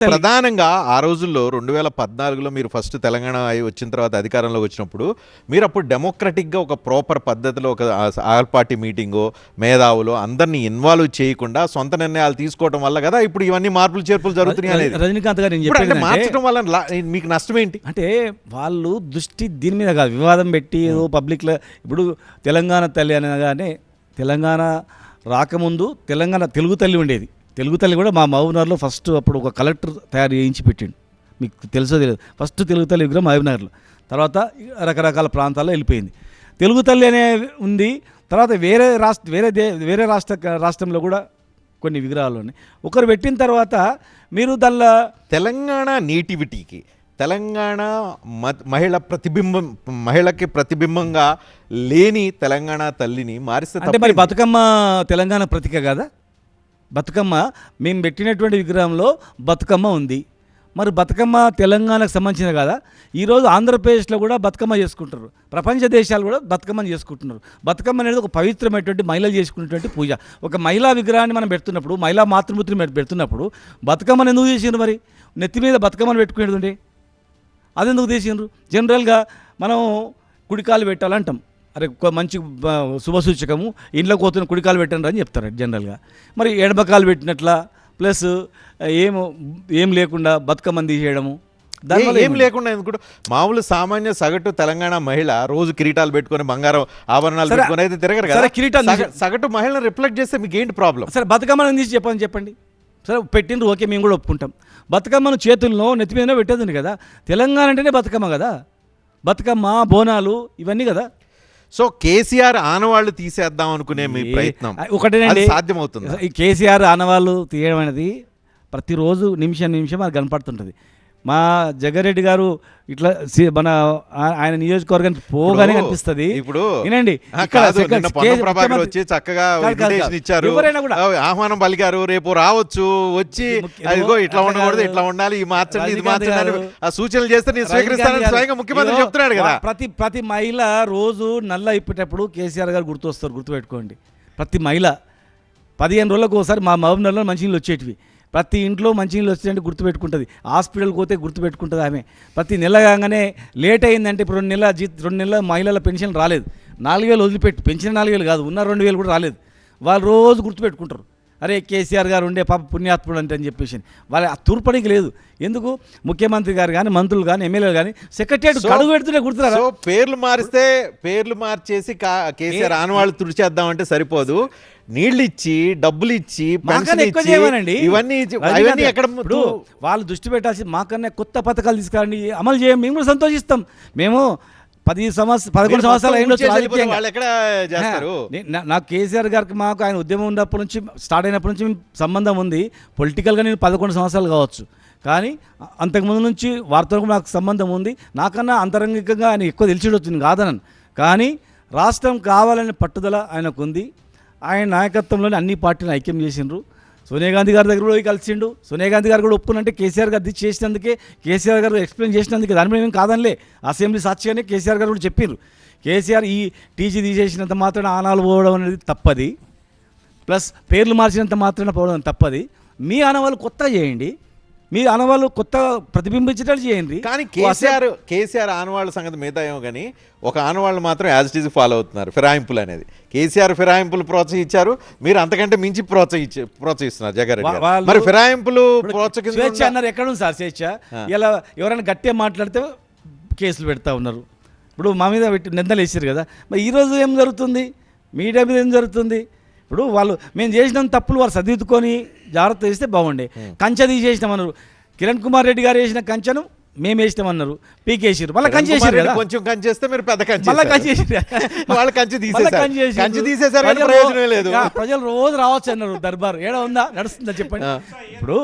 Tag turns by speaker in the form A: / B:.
A: ప్రధానంగా ఆ రోజుల్లో 2014లో మీరు ఫస్ట్ తెలంగాణ వచ్చిన తర్వాత అధికారంలోకి వచ్చినప్పుడు మీరు అప్పుడు డెమోక్రటిక్గా ఒక ప్రాపర్ పద్ధతిలో ఒక ఆల్ పార్టీ మీటింగో మేధావులు అందరినీ ఇన్వాల్వ్ చేయకుండా సొంత నిర్ణయాలు తీసుకోవడం వల్ల కదా ఇప్పుడు ఇవన్నీ మార్పులు చేర్పులు జరుగుతున్నాయి అనేది.
B: రజనీకాంత్ గారు
A: మార్చడం వల్ల మీకు నష్టం ఏంటి
B: అంటే వాళ్ళు దృష్టి దీని మీద కాదు, వివాదం పెట్టి ఏదో పబ్లిక్లో. ఇప్పుడు తెలంగాణ తల్లి అనగానే తెలంగాణ రాకముందు తెలంగాణ తెలుగు తల్లి ఉండేది. తెలుగు తల్లి కూడా మా మహబూబ్నగర్లో ఫస్ట్ అప్పుడు ఒక కలెక్టర్ తయారు చేయించి పెట్టిండు. మీకు తెలుసో తెలియదు, ఫస్ట్ తెలుగు తల్లి విగ్రహం మహబూబ్నగర్లో, తర్వాత రకరకాల ప్రాంతాల్లో వెళ్ళిపోయింది. తెలుగు తల్లి అనే ఉంది. తర్వాత వేరే రాష్ట్రంలో కూడా కొన్ని విగ్రహాలు ఉన్నాయి. ఒకరు పెట్టిన తర్వాత మీరు దానిలో
A: తెలంగాణ నేటివిటీకి తెలంగాణ మహిళకి ప్రతిబింబంగా లేని తెలంగాణ తల్లిని మారిస్తే
B: అంటే మరి బతుకమ్మ తెలంగాణ ప్రతీక కదా. బతుకమ్మ మేము పెట్టినటువంటి విగ్రహంలో బతుకమ్మ ఉంది. మరి బతుకమ్మ తెలంగాణకు సంబంధించిన కదా. ఈరోజు ఆంధ్రప్రదేశ్లో కూడా బతుకమ్మ చేసుకుంటారు, ప్రపంచ దేశాలు కూడా బతుకమ్మని చేసుకుంటున్నారు. బతుకమ్మ అనేది ఒక పవిత్రమైనటువంటి మహిళలు చేసుకునేటువంటి పూజ. ఒక మహిళా విగ్రహాన్ని మనం పెడుతున్నప్పుడు, మహిళా మాతృమూర్తిని పెడుతున్నప్పుడు బతుకమ్మను ఎందుకు చేసిండ్రు? మరి నెత్తి మీద బతుకమ్మను పెట్టుకునేది ఉండే, అదెందుకు తీసిండ్రు? జనరల్గా మనం కుడికాలు పెట్టాలంటాం, అరే మంచి శుభసూచకము, ఇంట్లో కోతున్న కుడికాలు పెట్టండి అని చెప్తారు జనరల్గా. మరి ఎడమకాలు పెట్టినట్ల ప్లస్ ఏం లేకుండా బతుకమ్మని తీసేయడము,
A: దానివల్ల ఏం లేకుండా ఎందుకు మామూలు సామాన్య సగటు తెలంగాణ మహిళ రోజు కిరీటాలు పెట్టుకొని బంగారం ఆభరణాలు పెట్టుకొని అయితే తిరగరు కదా. సగటు మహిళను రిఫ్లెక్ట్ చేస్తే మీకు ఏంటి ప్రాబ్లం?
B: సరే బతుకమ్మని తీసి చెప్పండి. సరే పెట్టిండ్రు, ఓకే, మేము కూడా ఒప్పుకుంటాం. బతుకమ్మను చేతుల్లో నెత్తి మీద పెట్టేది కదా. తెలంగాణ అంటేనే బతుకమ్మ కదా. బతుకమ్మ బోనాలు ఇవన్నీ కదా.
A: సో కేసీఆర్ ఆనవాళ్ళు తీసేద్దాం అనుకునే మీ ప్రయత్నం
B: ఒకటేనండి,
A: సాధ్యమవుతుంది.
B: ఈ కేసీఆర్ ఆనవాళ్ళు తీయడం అనేది ప్రతిరోజు నిమిషం అది కనపడుతుంటుంది. మా జగ్గారెడ్డి గారు ఇట్లా మన ఆయన నియోజకవర్గానికి పోగానే కనిపిస్తుంది.
A: ఇప్పుడు
B: వినండి,
A: ప్రభాకర్ వచ్చి చక్కగా ఇన్విటేషన్ ఇచ్చారు, ఆహ్వానం పలికారు, రేపు రావచ్చు, వచ్చి అదిగో ఇట్లా ఉండకూడదు, ఇట్లా ఉండాలి, ఈ మార్చండి, ఇది మార్చండి ఆ సూచనలు చేస్తే నేను స్వీకరిస్తానని స్వయంగా ముఖ్యమంత్రి చెప్తున్నాడు కదా.
B: ప్రతి మహిళ రోజు నల్ల ఇప్పేటప్పుడు కేసీఆర్ గారు గుర్తొస్తారు, గుర్తుపెట్టుకోండి. ప్రతి మహిళ 15 రోజులకు ఒకసారి మా మహబూబ్నగర్లో మంచినీళ్ళు వచ్చేటివి. ప్రతి ఇంట్లో మంచినీళ్ళు వచ్చేటంటే గుర్తుపెట్టుకుంటుంది. హాస్పిటల్కి పోతే గుర్తుపెట్టుకుంటుంది ఆమె. ప్రతి నెల కాగానే లేట్ అయిందంటే ఇప్పుడు 2 నెలల మహిళల పెన్షన్ రాలేదు, 4,000 వదిలిపెట్టి పెన్షన్ 4,000 కాదు, ఉన్న 2,000 కూడా రాలేదు. వాళ్ళు రోజు గుర్తుపెట్టుకుంటారు, అరే కేసీఆర్ గారు ఉండే పాప పుణ్యాత్ముడు అంటే అని చెప్పేసి. వాళ్ళ తూర్పడికి లేదు. ఎందుకు? ముఖ్యమంత్రి గారు కానీ, మంత్రులు కానీ, ఎమ్మెల్యేలు కానీ సెక్రటరీ అడుగు పెడుతుంటే గుర్తురా.
A: పేర్లు మార్చేసి కేసీఆర్ ఆనవాళ్ళు తుడిచేద్దామంటే సరిపోదు. నీళ్ళు ఇచ్చి, డబ్బులు ఇచ్చి, ఇవన్నీ ఎక్కడ
B: వాళ్ళు దృష్టి పెట్టాల్సి. మాకన్నా కొత్త పథకాలు తీసుకురండి, అమలు చేయం, మేము కూడా సంతోషిస్తాం. మేము 11 సంవత్సరాలు నాకు కేసీఆర్ గారికి మాకు ఆయన ఉద్యమం ఉన్నప్పటి నుంచి, స్టార్ట్ అయినప్పటి నుంచి సంబంధం ఉంది. పొలిటికల్గా నేను 11 సంవత్సరాలు కావచ్చు, కానీ అంతకుముందు నుంచి వార్తలకు నాకు సంబంధం ఉంది. నాకన్నా అంతరంగికంగా ఆయన ఎక్కువ తెలిసిడొచ్చింది కాదనను, కానీ రాష్ట్రం కావాలనే పట్టుదల ఆయనకు ఉంది. ఆయన నాయకత్వంలోనే అన్ని పార్టీలను ఐక్యం చేసిండ్రు. సోనియా గాంధీ గారి దగ్గర పోయి కలిసిండు. సోనియా గాంధీ గారు కూడా ఒప్పుకున్నంటే కేసీఆర్ గారు చేసినందుకే, కేసీఆర్ గారు ఎక్స్ప్లెయిన్ చేసినందుకే, దాని మీద ఏం కాదనిలే. అసెంబ్లీ సాక్షిగానే కేసీఆర్ గారు కూడా చెప్పారు. కేసీఆర్ ఈ టీసీ తీసేసినంత మాత్రాన ఆనాలు పోవడం అనేది తప్పది, ప్లస్ పేర్లు మార్చినంత మాత్రాన పోవడం తప్పది. మీ ఆనవాళ్ళు కొత్త చేయండి, మీ ఆనవాళ్ళు కొత్త ప్రతిబింబించేటట్టు చేయండి.
A: కానీ కేసీఆర్ ఆనవాళ్ళ సంగతి మిగతా ఏమో కానీ ఒక ఆనవాళ్ళు మాత్రం యాజ్ ఇట్ ఈజ్ ఫాలో అవుతున్నారు. ఫిరాయింపులు అనేది కేసీఆర్ ఫిరాయింపులు ప్రోత్సహించారు, మీరు అంతకంటే మించి ప్రోత్సహిస్తున్నారు జగ్గారెడ్డి గారు. మరి ఫిరాయింపులు
B: స్వేచ్ఛ అన్నారు, ఎక్కడుంది సార్ స్వేచ్ఛ? ఇలా ఎవరైనా గట్టిగా మాట్లాడితే కేసులు పెడతా ఉన్నారు. ఇప్పుడు మా మీద నిందలు వేసారు కదా. మరి ఈరోజు ఏం జరుగుతుంది? మీడియా మీద ఏం జరుగుతుంది? ఇప్పుడు వాళ్ళు మేము చేసిన తప్పులు వాళ్ళు సరిదిద్దుకొని జాగ్రత్త చేస్తే బాగుండే. కంచె తీసేసినామన్నారు. కిరణ్ కుమార్ రెడ్డి గారు వేసిన కంచెను మేము వేసినామన్నారు, పీకేసారు, మళ్ళీ కంచె వేసారు కదా.
A: కొంచెం కంచె చేస్తే మీరు పెద్ద కంచె,
B: మళ్ళీ కంచె వేసారు,
A: వాళ్ళు కంచె తీసేసారు.
B: ప్రజలు రోజు రావచ్చు అన్నారు. దర్బార్ ఏడా ఉందా, నడుస్తుందా చెప్పండి. ఇప్పుడు